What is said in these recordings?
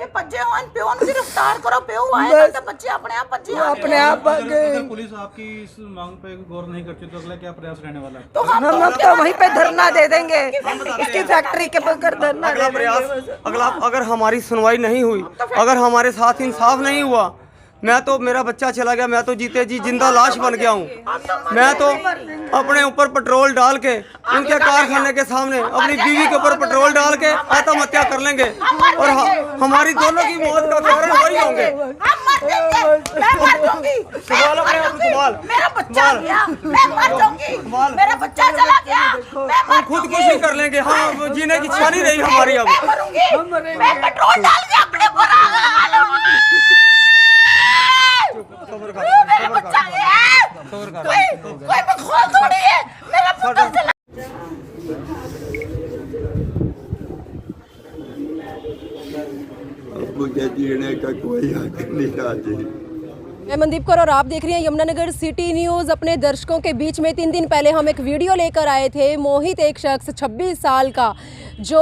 ਜੇ ਭੱਜੇ ਹੋਣ ਪਿਓ ਨੂੰ ਗ੍ਰਿਫਤਾਰ ਕਰੋ, ਪਿਓ ਆਏਗਾ तो बच्चे अपने आप भज्जे अपने आप भाग गए। अगर पुलिस आपकी इस मांग पे गौर नहीं करती तो अगला क्या प्रयास रहने वाला है? तो हम हम तो वहीं पे धरना दे देंगे, इसकी फैक्ट्री के बगैर धरना दे देंगे। अगर हमारी सुनवाई नहीं हुई, अगर हमारे साथ इंसाफ नहीं हुआ, मैं तो मेरा बच्चा चला गया, मैं तो जीते जी जिंदा लाश बन गया हूँ। मैं तो अपने ऊपर पेट्रोल डाल के उनके कारखाने के सामने अपनी बीवी के ऊपर पेट्रोल डाल के आत्महत्या कर लेंगे और हमारी दोनों की मौत का कारण वही होंगे। हम मर जाएंगे, मैं मर जाऊंगी, सवाल अपने आप सवाल। मेरा बच्चा गया, मैं मर जाऊंगी, मेरा बच्चा चला गया, मैं हम खुदकुशी कर लेंगे, हम जीने की इच्छा नहीं रही हमारी अब। मरूंगी, मैं पेट्रोल डाल के अपने ऊपर मेरा बच्चा गया है, कोई बखौल थोड़ी है, मेरा पुत्र चला। मुझे जीने का कोई हक नहीं राजी। मैं मनदीप कौर और आप देख रहे हैं यमुनानगर सिटी न्यूज़। अपने दर्शकों के बीच में 3 दिन पहले हम एक वीडियो लेकर आए थे। मोहित एक शख्स 26 साल का जो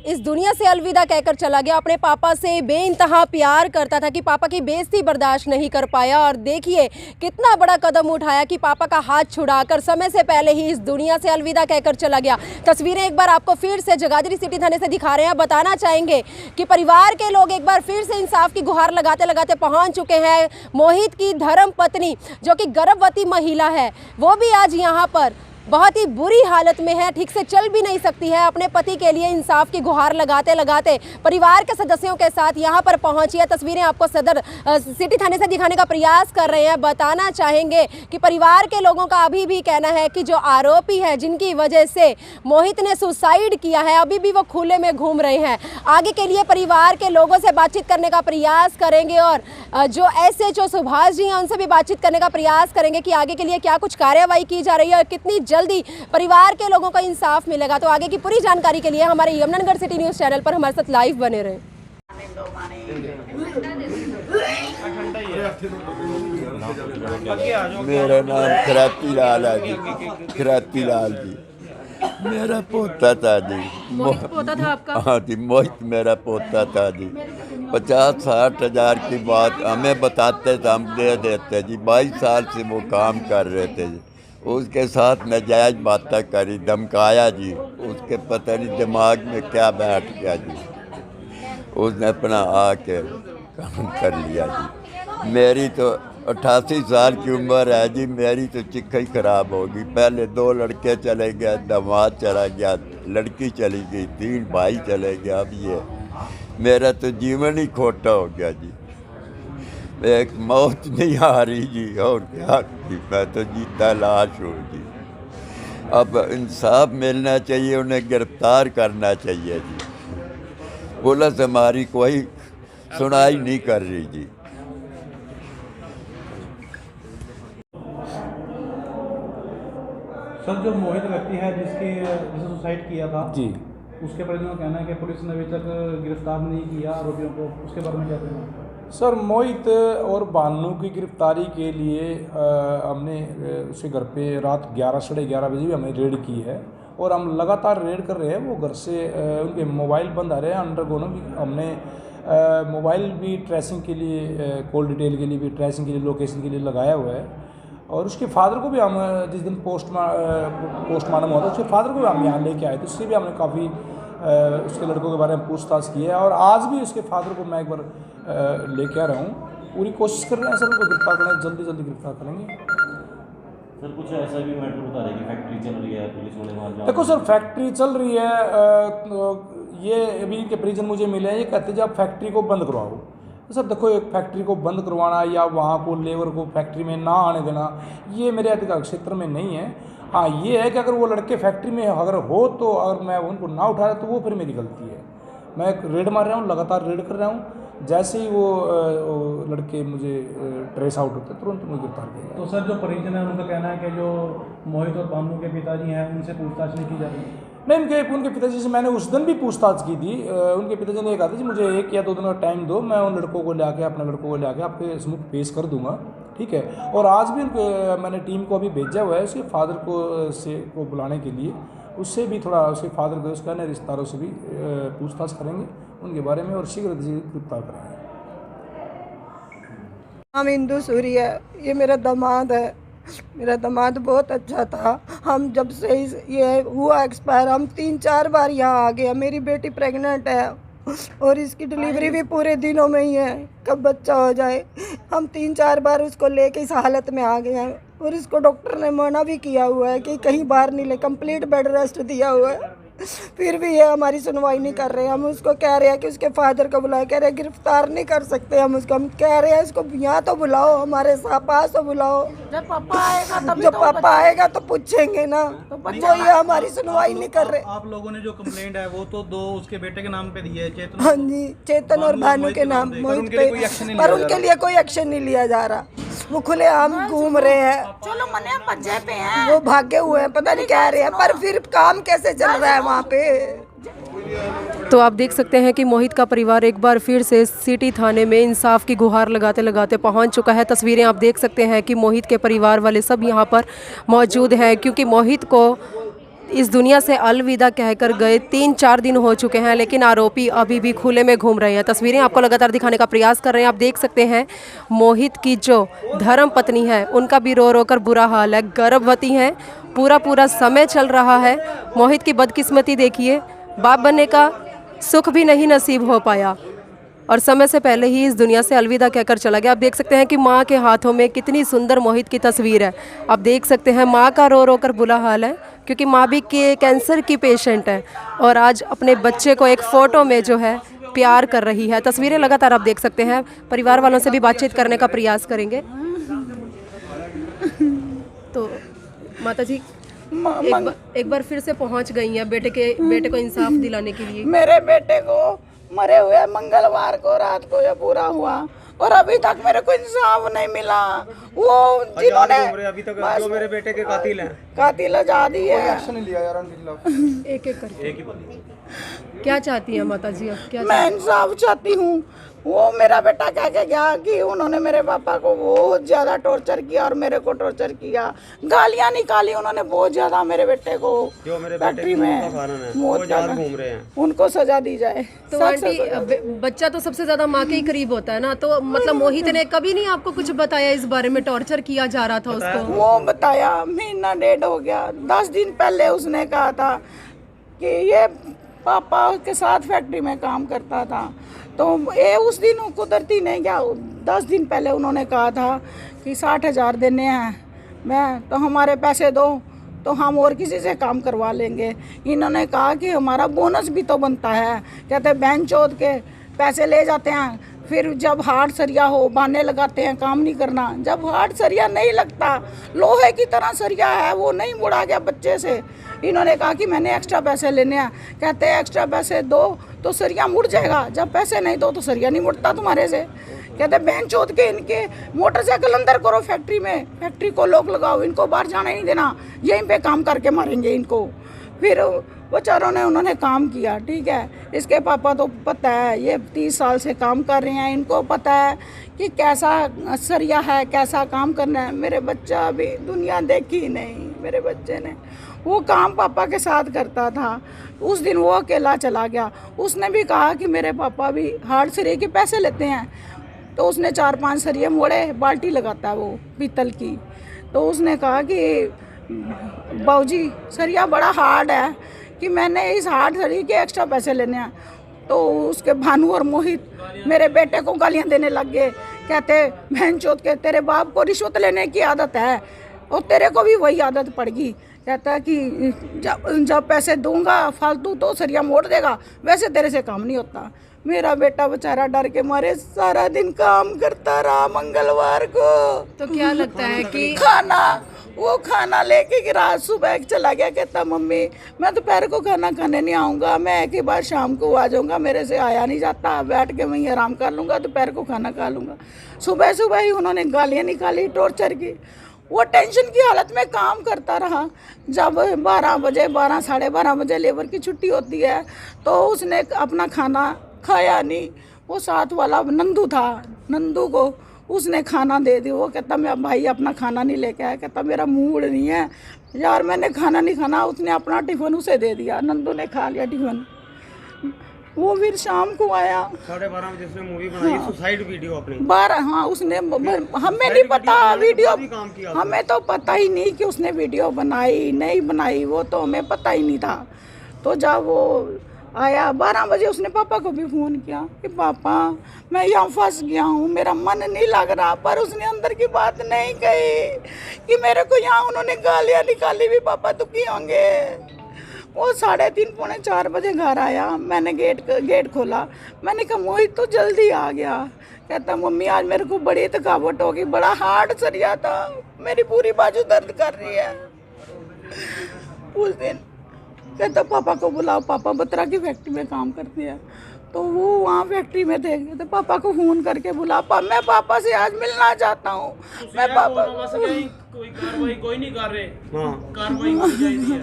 इस दुनिया से अलविदा कहकर चला गया। अपने पापा से बेइंतहा प्यार करता था कि पापा की बेइज्जती बर्दाश्त नहीं कर पाया और देखिए कितना बड़ा कदम उठाया कि पापा का हाथ छुड़ाकर समय से पहले ही इस दुनिया से अलविदा कहकर चला गया। तस्वीरें एक बार आपको फिर से जगाधरी सिटी थाने से दिखा रहे हैं। बताना चाहेंगे कि परिवार के लोग एक बार फिर से इंसाफ की गुहार लगाते लगाते पहुंच चुके हैं। मोहित की धर्म पत्नी जो कि गर्भवती महिला है वो भी आज यहाँ पर बहुत ही बुरी हालत में है, ठीक से चल भी नहीं सकती है। अपने पति के लिए इंसाफ की गुहार लगाते लगाते परिवार के सदस्यों के साथ यहाँ पर पहुंची है। तस्वीरें आपको सदर सिटी थाने से दिखाने का प्रयास कर रहे हैं। बताना चाहेंगे कि परिवार के लोगों का अभी भी कहना है कि जो आरोपी है जिनकी वजह से मोहित ने सुसाइड किया है अभी भी वो खुले में घूम रहे हैं। आगे के लिए परिवार के लोगों से बातचीत करने का प्रयास करेंगे और जो SHO सुभाष जी हैं उनसे भी बातचीत करने का प्रयास करेंगे कि आगे के लिए क्या कुछ कार्रवाई की जा रही है और कितनी जल्दी परिवार के लोगों को इंसाफ मिलेगा। तो आगे की पूरी जानकारी के लिए हमारे यमुनानगर सिटी न्यूज़ चैनल पर हमारे साथ लाइव बने रहे। मेरा नाम खराती लाल है जी, खराती लाल जी। मेरा पोता था जी। मोहित पोता था आपका? हाँ जी, मोहित मेरा पोता था जी। 50-60 हज़ार की बात हमें बताते थे, हम दे देते जी। 22 साल से वो काम कर रहे थे जी। उसके साथ नाजायज बातें करी, धमकाया जी। उसके पता नहीं दिमाग में क्या बैठ गया जी, उसने अपना आके काम कर लिया जी। मेरी तो 88 साल की उम्र है जी, मेरी तो चिक्का ही ख़राब होगी। पहले 2 लड़के चले गए, दामाद चला गया, लड़की चली गई, 3 भाई चले गए। अब ये मेरा तो जीवन ही खोटा हो गया जी। एक मौत नहीं आ रही जी, और क्या जी, मैं तो जीता लाश हूँ जी। अब इंसाफ मिलना चाहिए, उन्हें गिरफ्तार करना चाहिए जी। पुलिस हमारी कोई सुनाई नहीं कर रही जी। सर, जो मोहित व्यक्ति है जिसने सुसाइड किया था जी, उसके बारे में कहना है कि पुलिस ने अभी तक गिरफ्तार नहीं किया आरोपियों को, उसके बारे में क्या कहना है? सर, मोहित और बानू की गिरफ्तारी के लिए हमने उसके घर पे रात 11 साढ़े 11 बजे भी हमने रेड की है और हम लगातार रेड कर रहे हैं। वो घर से उनके मोबाइल बंद आ रहे हैं। अंडरगोनो भी हमने मोबाइल भी ट्रेसिंग के लिए, कॉल डिटेल के लिए भी, ट्रेसिंग के लिए, लोकेशन के लिए लगाया हुआ है। और उसके फादर को भी हम जिस दिन पोस्टमार्टम हुआ था उसके फादर को भी हम यहाँ लेके आए थे। उससे भी हमने काफ़ी उसके लड़कों के बारे में पूछताछ की है और आज भी उसके फादर को मैं एक बार लेके आ रहा हूँ। पूरी कोशिश कर रहे हैं सर उनको गिरफ्तार करना, जल्दी जल्दी गिरफ्तार करेंगे। सर, कुछ ऐसा भी मैटर बता रहे कि फैक्ट्री चल रही है, पुलिस वाले वहाँ जा। देखो सर, फैक्ट्री चल रही है, ये अभी के परिजन मुझे मिले हैं, ये कहते हैं आप फैक्ट्री को बंद करवाओ। तो सर देखो, एक फैक्ट्री को बंद करवाना या वहाँ को लेबर को फैक्ट्री में ना आने देना, ये मेरे अधिकार क्षेत्र में नहीं है। हाँ, ये है कि अगर वो लड़के फैक्ट्री में अगर हो तो अगर मैं उनको ना उठा रहा तो वो फिर मेरी गलती है। मैं रेड मार रहा हूँ, लगातार रेड कर रहा हूँ। जैसे ही वो लड़के मुझे ट्रेस आउट होते तुरंत मुझे गिरफ्तार किया। तो सर, जो परिजन है उनका कहना है कि जो मोहित और बानू के पिताजी हैं उनसे पूछताछ नहीं की जा रही? नहीं, उनके पिताजी से मैंने उस दिन भी पूछताछ की थी। उनके पिताजी ने ये कहा था कि मुझे 1 या 2 दिन का टाइम दो, मैं उन लड़कों को लाके, अपने लड़कों को लाके आपके सम्मुख पेश कर दूंगा, ठीक है। और आज भी उनके मैंने टीम को अभी भेजा हुआ है उसके फादर को बुलाने के लिए। उससे भी थोड़ा उसके फादर को, उसका रिश्तेदारों से भी पूछताछ करेंगे उनके बारे में और शीघ्र गिरफ्तार कराएंगे। हम इंदु सूरी है, ये मेरा दामाद है। मेरा दामाद बहुत अच्छा था। हम जब से ये हुआ एक्सपायर, हम 3-4 बार यहाँ आ गए। मेरी बेटी प्रेग्नेंट है और इसकी डिलीवरी भी पूरे दिनों में ही है, कब बच्चा हो जाए। हम 3-4 बार उसको लेके इस हालत में आ गए हैं और इसको डॉक्टर ने मना भी किया हुआ है कि कहीं बाहर नहीं ले, कंप्लीट बेड रेस्ट दिया हुआ है। फिर भी ये हमारी सुनवाई नहीं कर रहे। हम उसको कह रहे हैं कि उसके फादर को बुलाए, कह रहे हैं गिरफ्तार नहीं कर सकते हम उसको। हम कह रहे हैं इसको यहाँ तो बुलाओ, हमारे पास तो बुलाओ। जब पापा आएगा तभी जब पापा आएगा तो पूछेंगे ना, वो ये हमारी सुनवाई नहीं कर रहे। आप लोगों ने जो कंप्लेंट है वो तो 2 उसके बेटे के नाम पे दी है, चेतन। हाँ जी, चेतन और भानु के नाम, मोहित पे, पर उनके लिए कोई एक्शन नहीं लिया जा रहा। वो खुलेआम घूम रहे हैं, चलो मने पंजे पे हैं। वो भागे हुए हैं, पता नहीं क्या रहे हैं, पर फिर काम कैसे चल रहा है वहाँ पे। तो आप देख सकते हैं कि मोहित का परिवार एक बार फिर से सिटी थाने में इंसाफ की गुहार लगाते लगाते पहुंच चुका है। तस्वीरें आप देख सकते हैं कि मोहित के परिवार वाले सब यहां पर मौजूद हैं, क्योंकि मोहित को इस दुनिया से अलविदा कहकर गए 3-4 दिन हो चुके हैं, लेकिन आरोपी अभी भी खुले में घूम रहे हैं। तस्वीरें आपको लगातार दिखाने का प्रयास कर रहे हैं। आप देख सकते हैं मोहित की जो धर्म पत्नी है उनका भी रो रो कर बुरा हाल है, गर्भवती हैं, पूरा समय चल रहा है। मोहित की बदकिस्मती देखिए, बाप बनने का सुख भी नहीं नसीब हो पाया और समय से पहले ही इस दुनिया से अलविदा कहकर चला गया। आप देख सकते हैं कि माँ के हाथों में कितनी सुंदर मोहित की तस्वीर है। आप देख सकते हैं माँ का रो रो कर बुरा हाल है, क्योंकि माँ भी कैंसर की पेशेंट है और आज अपने बच्चे को एक फ़ोटो में जो है प्यार कर रही है। तस्वीरें लगातार आप देख सकते हैं। परिवार वालों से भी बातचीत करने का प्रयास करेंगे। तो माता जी एक बार फिर से पहुंच गई हैं बेटे को इंसाफ दिलाने के लिए। मेरे बेटे को मरे हुए मंगलवार को रात को ये पूरा हुआ और अभी तक मेरे को इंसाफ नहीं मिला। वो जिन्होंने अभी तक जो मेरे बेटे के कातिल हैं, कातिल आजादी है। एक्शन नहीं लिया यार उनके खिलाफ। एक करके क्या चाहती हैं माता जी? अब क्या मैं इंसाफ चाहती हूँ। वो मेरा बेटा कह के गया कि उन्होंने मेरे पापा को बहुत ज़्यादा टॉर्चर किया और मेरे को टॉर्चर किया, गालियाँ निकाली उन्होंने बहुत ज़्यादा मेरे बेटे को। जो मेरे फैक्ट्री में मौत घूम रहे हैं, उनको सजा दी जाए। तो आंटी, बच्चा तो सबसे ज्यादा माँ के ही करीब होता है ना, तो मतलब मोहित ने कभी नहीं आपको कुछ बताया इस बारे में? टॉर्चर किया जा रहा था उसको? वो बताया, 1.5 हो गया। 10 दिन पहले उसने कहा था कि ये पापा के साथ फैक्ट्री में काम करता था, तो ये उस दिन कुदरती नहीं गया। 10 दिन पहले उन्होंने कहा था कि 60,000 देने हैं, मैं तो हमारे पैसे दो तो हम और किसी से काम करवा लेंगे। इन्होंने कहा कि हमारा बोनस भी तो बनता है। कहते बहन चौथ के पैसे ले जाते हैं, फिर जब हार्ड सरिया हो बहाने लगाते हैं काम नहीं करना। जब हार्ड सरिया नहीं लगता, लोहे की तरह सरिया है, वो नहीं मुड़ा गया बच्चे से। इन्होंने कहा कि मैंने एक्स्ट्रा पैसे लेने हैं। कहते हैं एक्स्ट्रा पैसे दो तो सरिया मुड़ जाएगा, जब पैसे नहीं दो तो सरिया नहीं मुड़ता तुम्हारे से। कहते बहन चौथ के इनके मोटरसाइकिल अंदर करो फैक्ट्री में, फैक्ट्री को लॉक लगाओ, इनको बाहर जाने नहीं देना, यहीं पे काम करके मारेंगे इनको। फिर बेचारों ने उन्होंने काम किया, ठीक है। इसके पापा तो पता है, ये 30 साल से काम कर रहे हैं, इनको पता है कि कैसा सरिया है, कैसा काम करना है। मेरे बच्चा अभी दुनिया देखी नहीं, मेरे बच्चे ने वो काम पापा के साथ करता था। उस दिन वो अकेला चला गया। उसने भी कहा कि मेरे पापा भी हार्ड सरिये के पैसे लेते हैं, तो उसने 4-5 सरिये मोड़े, बाल्टी लगाता है वो पीतल की। तो उसने कहा कि बाबूजी सरिया बड़ा हार्ड है कि मैंने इस हार्ड सरिये के एक्स्ट्रा पैसे लेने हैं। तो उसके भानु और मोहित मेरे बेटे को गालियाँ देने लग गए। कहते बहन चौथ के तेरे बाप को रिश्वत लेने की आदत है और तेरे को भी वही आदत पड़ गई। कहता है कि जब पैसे दूंगा फालतू तो सरिया मोड़ देगा, वैसे तेरे से काम नहीं होता। मेरा बेटा बेचारा डर के मारे सारा दिन काम करता रहा मंगलवार को। तो क्या लगता है कि वो खाना लेके रात सुबह चला गया। कहता मम्मी मैं दोपहर को खाना खाने नहीं आऊँगा, मैं एक ही बार शाम को आ जाऊँगा, मेरे से आया नहीं जाता, बैठ के वहीं आराम कर लूँगा, दोपहर को खाना खा लूँगा। सुबह सुबह ही उन्होंने गालियाँ निकाली, टॉर्चर की। वो टेंशन की हालत में काम करता रहा। जब 12 बजे 12 साढ़े 12 बजे लेबर की छुट्टी होती है तो उसने अपना खाना खाया नहीं। वो साथ वाला नंदू था, नंदू को उसने खाना दे दिया। वो कहता मैं भाई अपना खाना नहीं लेके आया। कहता मेरा मूड नहीं है यार, मैंने खाना नहीं खाना। उसने अपना टिफ़िन उसे दे दिया, नंदू ने खा लिया टिफ़िन। वो फिर शाम को आया 12:30 बजे उसने मूवी बनाई सुसाइड वीडियो अपनी 12। हाँ उसने हमें नहीं पता वीडियो, भी काम किया। हमें तो पता ही नहीं कि उसने वीडियो बनाई नहीं बनाई, वो तो हमें पता ही नहीं था। तो जब वो आया 12 बजे उसने पापा को भी फ़ोन किया कि पापा मैं यहाँ फंस गया हूँ, मेरा मन नहीं लग रहा। पर उसने अंदर की बात नहीं कही कि मेरे को यहाँ उन्होंने गालियाँ निकाली भी, पापा दुखी होंगे। वो 3:30 पौने 4 बजे घर आया। मैंने गेट खोला, मैंने कहा मोहित तो जल्दी आ गया। कहता मम्मी आज मेरे को बड़ी थकावट होगी, बड़ा हार्ड सरिया था, मेरी पूरी बाजू दर्द कर रही है। उस दिन कहता पापा को बुलाओ, पापा बत्रा की फैक्ट्री में काम करते हैं। तो वो वहाँ फैक्ट्री में थे, तो पापा को फ़ोन करके बुला, मैं पापा से आज मिलना चाहता हूँ। मैं पापा कोई कार्रवाई कोई नहीं कर रहे। हाँ कार्रवाई होनी चाहिए।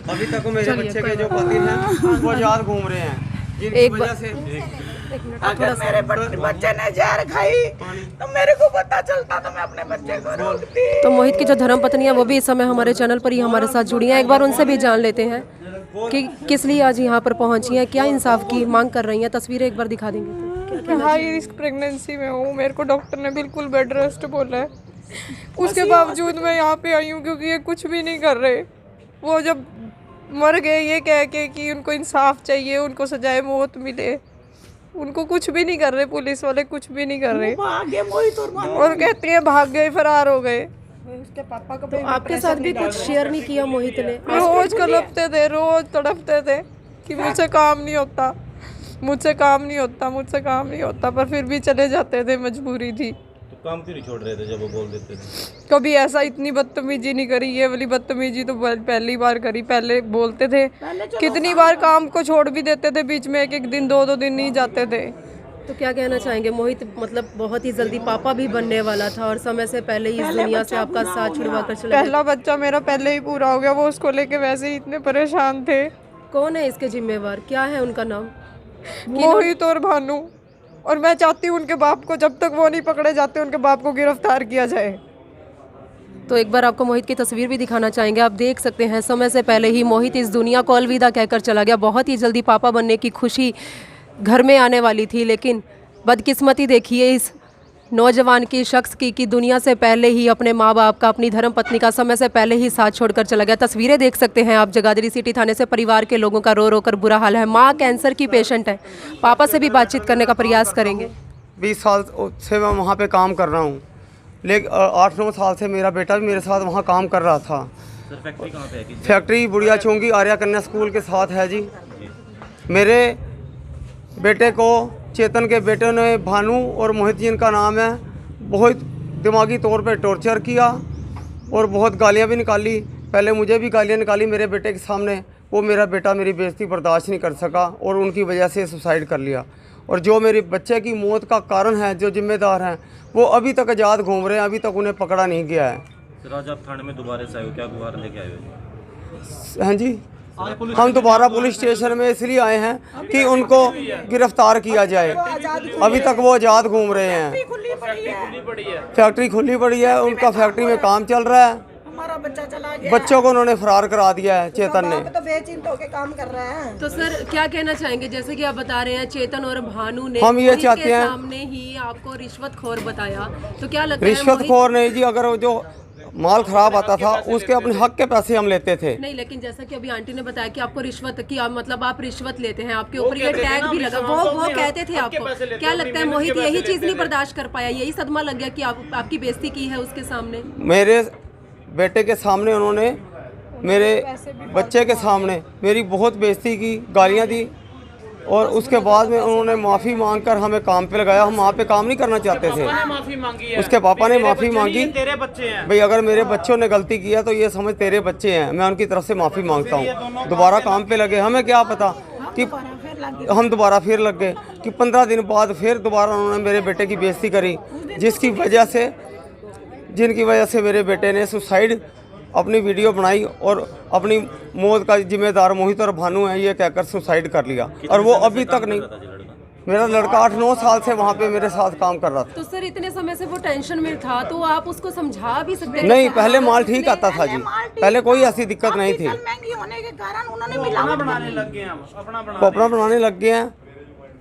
अभी तक मेरे बच्चे के जो पति हैं वो आजाद घूम रहे हैं, जिनकी वजह से अगर मेरे बच्चे ने जहर खाई तो मेरे को पता चलता तो मैं अपने बच्चे को रोकती। तो मोहित की जो धर्मपत्नी है वो भी इस समय हमारे चैनल पर ही हमारे साथ जुड़ी हैं। एक बार उनसे भी जान लेते हैं कि किस लिए आज यहाँ पर पहुँची हैं, क्या इंसाफ की मांग कर रही हैं। तस्वीरें एक बार दिखा देंगे। मैं हाई रिस्क प्रेगनेंसी में हूँ, मेरे को डॉक्टर ने बिल्कुल बेड रेस्ट बोला है। उसके बावजूद मैं यहाँ पे आई हूँ क्योंकि ये कुछ भी नहीं कर रहे। वो जब मर गए ये कह के कि उनको इंसाफ चाहिए, उनको सजाए मौत मिले, उनको कुछ भी नहीं कर रहे, पुलिस वाले कुछ भी नहीं कर रहे और कहते हैं भाग गए, फरार हो गए। उसके पापा को तो आपके साथ भी कुछ शेयर नहीं किया मोहित ने? रोज कलपते थे, रोज तड़पते थे कि मुझसे काम नहीं होता, मुझसे काम नहीं होता, मुझसे काम नहीं होता, पर फिर भी चले जाते थे, मजबूरी थी। तो काम क्यों नहीं छोड़ रहे थे जब वो बोल देते थे? कभी ऐसा इतनी बदतमीजी नहीं करी, ये वाली बदतमीजी तो पहली बार करी। पहले बोलते थे, कितनी बार काम को छोड़ भी देते थे बीच में, एक दिन 2 दिन नहीं जाते थे। तो क्या कहना चाहेंगे मोहित, मतलब बहुत ही जल्दी पापा भी बनने वाला था और समय से पहले ही इस दुनिया से आपका साथ छुड़वा कर चला गया। पहला बच्चा मेरा पहले ही पूरा हो गया, वो उसको लेके वैसे ही इतने परेशान थे। कौन है इसके जिम्मेवार, क्या है उनका नाम? मोहित और भानु। और मैं चाहती हूँ उनके बाप को, जब तक वो नहीं पकड़े जाते, उनके बाप को गिरफ्तार किया जाए। तो एक बार आपको मोहित की तस्वीर भी दिखाना चाहेंगे। आप देख सकते हैं समय से पहले ही मोहित इस दुनिया को अलविदा कहकर चला गया। बहुत ही जल्दी पापा बनने की खुशी घर में आने वाली थी, लेकिन बदकिस्मती देखिए इस नौजवान की, शख्स की, कि दुनिया से पहले ही अपने माँ बाप का, अपनी धर्मपत्नी का समय से पहले ही साथ छोड़कर चला गया। तस्वीरें देख सकते हैं आप जगाधरी सिटी थाने से। परिवार के लोगों का रो रो कर बुरा हाल है। माँ कैंसर की पेशेंट है। पापा से भी बातचीत करने का प्रयास करेंगे। 20 साल से मैं वहाँ पे काम कर रहा हूँ, लेकिन 8-9 साल से मेरा बेटा भी मेरे साथ वहाँ काम कर रहा था। सर फैक्ट्री कहाँ पे है? फैक्ट्री बुढ़िया चौंगी आर्या कन्या स्कूल के साथ है जी। मेरे बेटे को, चेतन के बेटे ने, भानु और मोहित जी इनका नाम है, बहुत दिमागी तौर पे टॉर्चर किया और बहुत गालियाँ भी निकाली। पहले मुझे भी गालियाँ निकाली मेरे बेटे के सामने। वो मेरा बेटा मेरी बेइज्जती बर्दाश्त नहीं कर सका और उनकी वजह से सुसाइड कर लिया। और जो मेरे बच्चे की मौत का कारण है, जो जिम्मेदार हैं, वो अभी तक आज़ाद घूम रहे हैं, अभी तक उन्हें पकड़ा नहीं गया है। सर आज आप थाने में दोबारा से आए हो, क्या गुहार लेके आए हो? हाँ जी, हम दोबारा पुलिस स्टेशन में इसलिए आए हैं कि उनको गिरफ्तार किया जाए। अभी तक वो आज़ाद घूम रहे हैं। फैक्ट्री खुली पड़ी है, उनका फैक्ट्री में काम चल रहा है। हमारा बच्चा चला गया, बच्चों को उन्होंने फरार करा दिया है चेतन ने। तो बेचिंत होके काम कर रहे हैं। तो सर क्या कहना चाहेंगे, जैसे कि आप बता रहे हैं चेतन और भानु ने हम ये मोहित चाहते के हैं, सामने ही आपको रिश्वतखोर बताया, तो क्या लगता है रिश्वतखोर नहीं जी, अगर जो माल खराब आता था उसके अपने हक के पैसे हम लेते थे। नहीं, लेकिन जैसा कि अभी आंटी ने बताया कि आपको रिश्वत की, मतलब आप रिश्वत लेते हैं, आपके ऊपर ये टैग भी लगा, वो कहते थे आपको। क्या लगता है मोहित यही चीज नहीं बर्दाश्त कर पाया, यही सदमा लग गया कि आपकी बेइज्जती की है उसके सामने? मेरे बेटे के सामने उन्होंने, मेरे बच्चे के सामने मेरी बहुत बेइज्जती की, गालियाँ दी और उसके बाद में उन्होंने माफ़ी मांगकर हमें काम पे लगाया। हम वहाँ पे काम नहीं करना चाहते थे। माफी मांगी है, उसके पापा ने माफ़ी मांगी। तेरे बच्चे हैं भाई, अगर मेरे बच्चों ने गलती किया तो ये समझ तेरे बच्चे हैं, मैं उनकी तरफ से माफ़ी मांगता हूँ। दोबारा काम पे लगे, हमें क्या पता कि हम दोबारा फिर लग गए कि 15 दिन बाद फिर दोबारा उन्होंने मेरे बेटे की बेइज्जती करी, जिनकी वजह से मेरे बेटे ने सुसाइड अपनी वीडियो बनाई और अपनी मौत का जिम्मेदार मोहित और भानु है ये कहकर सुसाइड कर लिया। और वो अभी तक नहीं, मेरा लड़का 8-9 साल से वहाँ पे मेरे साथ काम कर रहा था। तो सर इतने समय से वो टेंशन में था तो आप उसको समझा भी सकते थे? नहीं, पहले माल ठीक आता था जी, पहले कोई ऐसी दिक्कत नहीं थी। महंगी होने के कारण उन्होंने मिलावट बनाने लग गए हैं अब, अपना वो अपना बनाने लग गए हैं,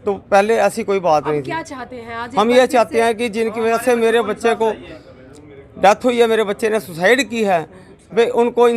तो पहले ऐसी कोई बात नहीं थी। क्या चाहते हैं आज? हम ये चाहते हैं कि जिनकी वजह से मेरे बच्चे को डेथ हुई है, मेरे बच्चे ने सुसाइड की है, वे उनको